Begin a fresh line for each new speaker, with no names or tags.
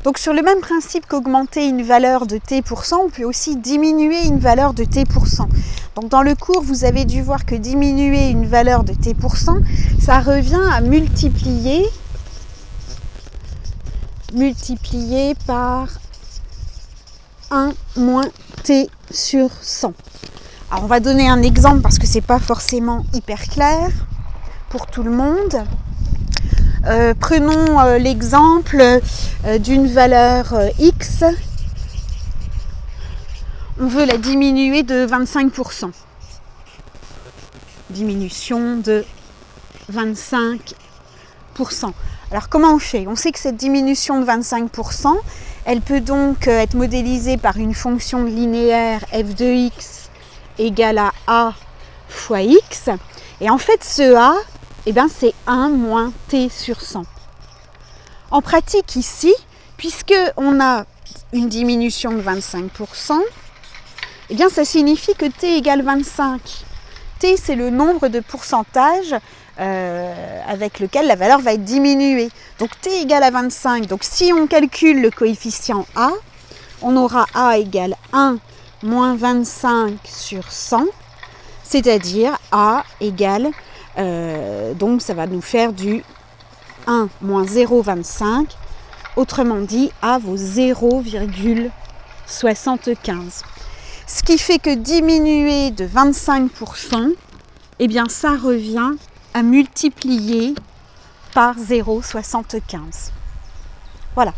Donc sur le même principe qu'augmenter une valeur de t%, on peut aussi diminuer une valeur de t%. Donc dans le cours, vous avez dû voir que diminuer une valeur de t%, ça revient à multiplier par 1 moins t sur 100. Alors on va donner un exemple parce que c'est pas forcément hyper clair pour tout le monde. Prenons l'exemple d'une valeur x. On veut la diminuer de 25%. Diminution de 25%. Alors comment on fait? On sait que cette diminution de 25%, elle peut donc être modélisée par une fonction linéaire f de x égale à a fois x. Et en fait, ce a, c'est 1 moins t sur 100. En pratique ici, puisque on a une diminution de 25%, ça signifie que t égale 25. T, c'est le nombre de pourcentages avec lequel la valeur va être diminuée. Donc t égale à 25. Donc si on calcule le coefficient a, on aura a égale 1 moins 25 sur 100, c'est-à-dire a égale, donc ça va nous faire du 1 moins 0,25, autrement dit a vaut 0,75. Ce qui fait que diminuer de 25%, ça revient à multiplier par 0,75. Voilà.